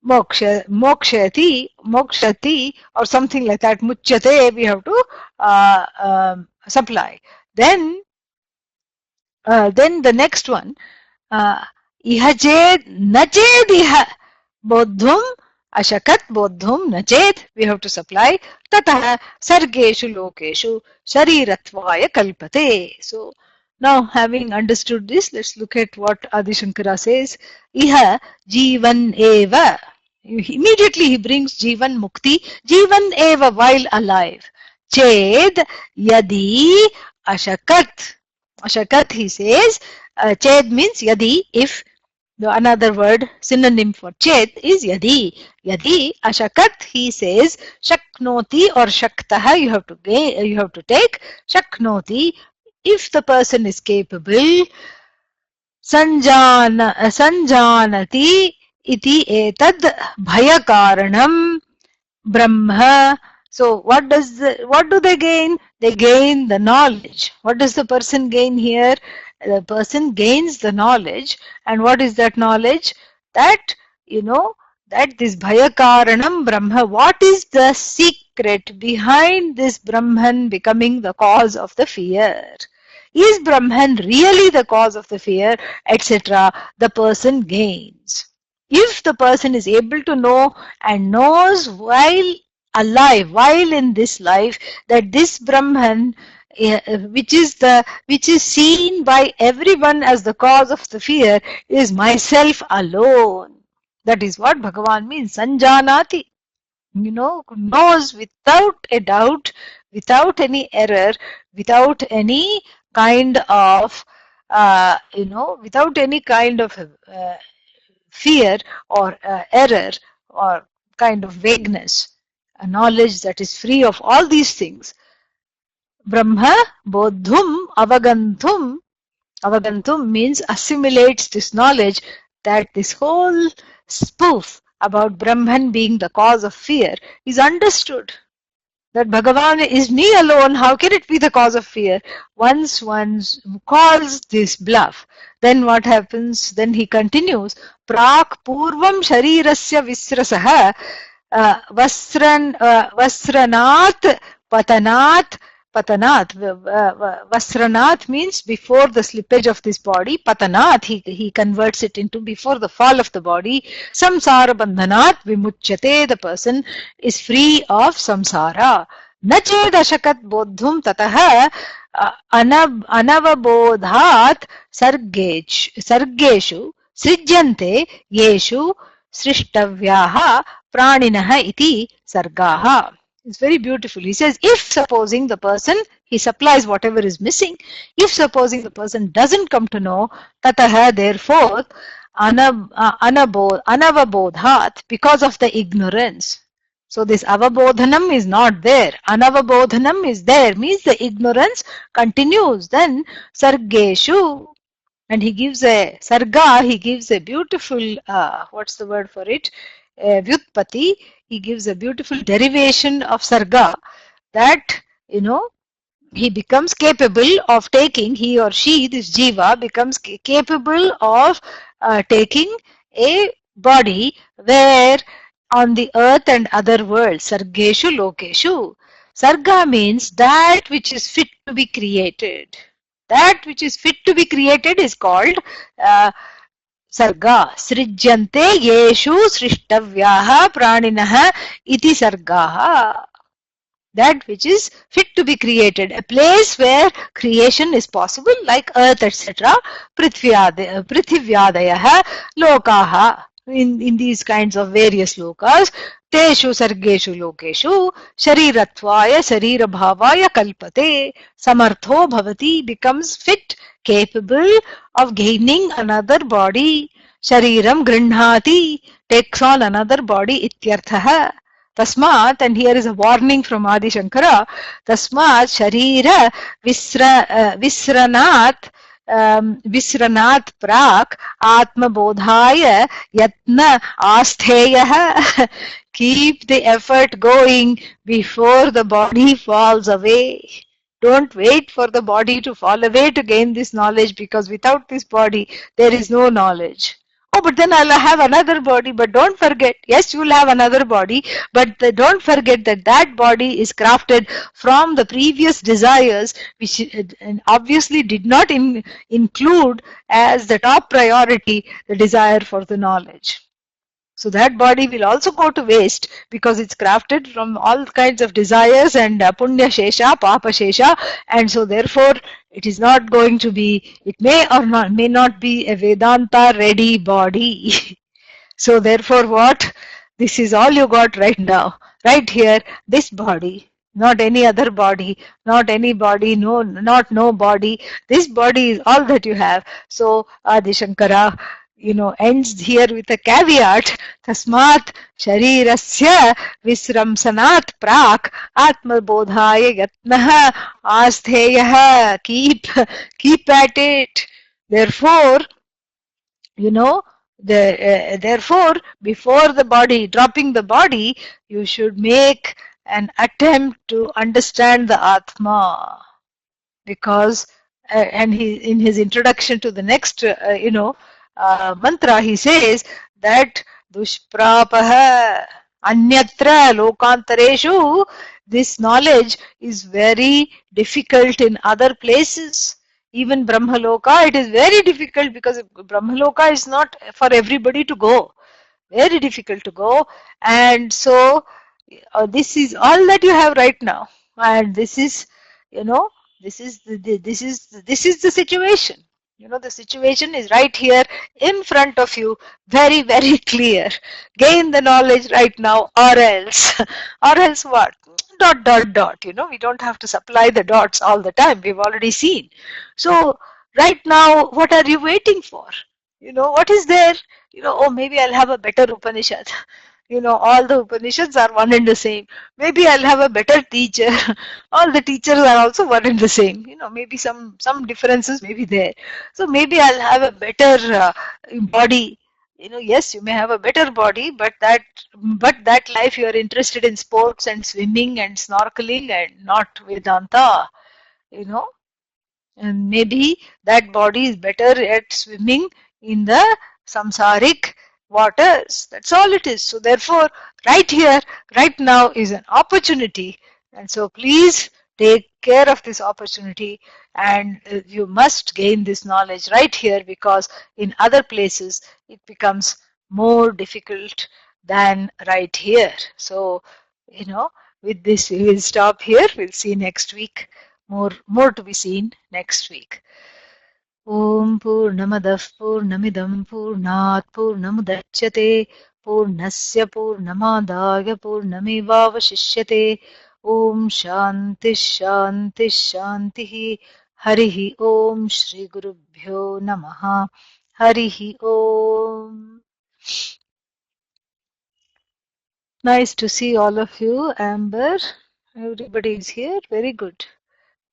mokshati, or something like that. Muchyate, we have to supply. Then the next one, iha ched nached iha bodhum ashakat bodhum nached, we have to supply tatah sargeshu lokeshu sharirattvaya kalpate. So now, having understood this, let's look at what Adi Shankara says. Iha jivan eva. Immediately he brings jivan mukti, jivan eva, while alive. Ched yadi ashakat. Ashakat, he says. Ched means yadi, if. Another word, synonym for ched is yadi. Yadi ashakat, he says, shaknoti or shaktaha, you have to take shaknoti. If the person is capable, sanjanati iti etad bhayakaranam Brahma. So what do they gain? They gain the knowledge. What does the person gain here? The person gains the knowledge. And what is that knowledge? That, that this bhayakaranam Brahma. What is the secret behind this Brahman becoming the cause of the fear? Is Brahman really the cause of the fear, etc.? The person gains. If the person is able to know and knows while alive, while in this life, that this Brahman, which is seen by everyone as the cause of the fear, is myself alone. That is what Bhagavan means. Sanjanati. Knows without a doubt, without any error, without any kind of, without any kind of fear or error or kind of vagueness, a knowledge that is free of all these things. Brahma bodhum avagantum. Avagantum means assimilates this knowledge, that this whole spoof about Brahman being the cause of fear is understood. That Bhagavan is me alone, how can it be the cause of fear? Once one calls this bluff, then what happens? Then he continues, Prak Purvam Sharirasya Visrasaha Vasranat Patanat. Vasranat means before the slippage of this body. Patanat, he converts it into before the fall of the body. Samsara bandhanat vimuchyate, the person is free of samsara. Nached ashakat bodhum tataha anavabodhat sargeshu srijyante yeshu srishtavyaha praninaha iti sargaha. It's very beautiful. He says, if supposing the person, he supplies whatever is missing. If supposing the person doesn't come to know, tataha, therefore, anavabodhat, because of the ignorance. So this avabodhanam is not there. Anavabodhanam is there, means the ignorance continues. Then sargeshu, and he gives a sarga, he gives a beautiful, what's the word for it? Vyutpati. He gives a beautiful derivation of sarga, that, he becomes capable of taking, he or she, this jiva, becomes capable of taking a body where on the earth and other worlds, sargeshu lokeshu. Sarga means that which is fit to be created. That which is fit to be created is called sarga. Srijyante yeshu srishtavyaha praninaha iti sargaha. That which is fit to be created, a place where creation is possible, like earth, etc. Prithivyadayaha lokaha. In these kinds of various lokas, teshu sargeshu lokeshu sharirattvaya sharirabhavaya kalpate. Samartho bhavati, becomes fit, capable of gaining another body. Shariram grinhati, takes on another body, ityarthaha. Tasmat, and here is a warning from Adi Shankara, Tasmat Sharira Visranat Visranat Prak Atma Bodhaya Yatna Astheyaha. Keep the effort going before the body falls away. Don't wait for the body to fall away to gain this knowledge, because without this body there is no knowledge. Oh, but then I'll have another body. But don't forget, yes, you'll have another body, but don't forget that that body is crafted from the previous desires, which obviously did not include as the top priority the desire for the knowledge. So that body will also go to waste, because it's crafted from all kinds of desires and punya shesha, papa shesha, and so therefore it is not going to be, it may or may not be a Vedanta ready body. So therefore what? This is all you got right now, right here, this body. not any other body, not any body, no, not no body. This body is all that you have. So Adi Shankara, ends here with a caveat. Tasmat sharirasya visramsanat prak atmabodhaya yatnah astheyah. Keep at it. Therefore, you know therefore, before the body, dropping the body, you should make an attempt to understand the Atma. Because and he, in his introduction to the next mantra, he says that dushprapah anyatra lokantareshu, this knowledge is very difficult in other places. Even Brahmaloka, it is very difficult, because Brahmaloka is not for everybody to go, very difficult to go. And so this is all that you have right now, and this is, you know this is the situation. The situation is right here in front of you, very, very clear. Gain the knowledge right now, or else or else what? Dot dot dot. We don't have to supply the dots all the time, we've already seen. So right now, what are you waiting for? What is there? Oh, maybe I'll have a better Upanishad. All the Upanishads are one and the same. Maybe I'll have a better teacher. All the teachers are also one and the same. Maybe some differences may be there. So maybe I'll have a better body. Yes, you may have a better body, but that life you are interested in sports and swimming and snorkeling and not Vedanta. You know, and maybe that body is better at swimming in the samsaric waters. That's all it is. So therefore, right here, right now is an opportunity. And so please take care of this opportunity, and you must gain this knowledge right here, because in other places it becomes more difficult than right here. So, with this we will stop here. We'll see next week. More to be seen next week. ॐ पूर्णमदः पूर्णमिदं पूर्णात् पूर्णमुदच्यते पूर्णस्य पूर्णमादाय पूर्णमेवावशिष्यते ॐ शान्तिः शान्तिः शान्तिः हरिः ॐ श्रीगुरुभ्यो नमः हरिः ॐ. Nice to see all of you. Amber, everybody is here. Very good.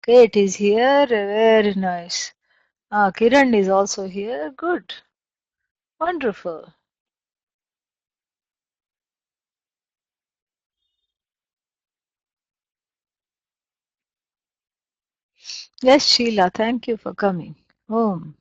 Kate is here. Very nice. Kiran is also here. Good. Wonderful. Yes, Sheila, thank you for coming. Om.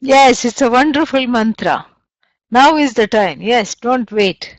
Yes, it's a wonderful mantra. Now is the time. Yes, don't wait.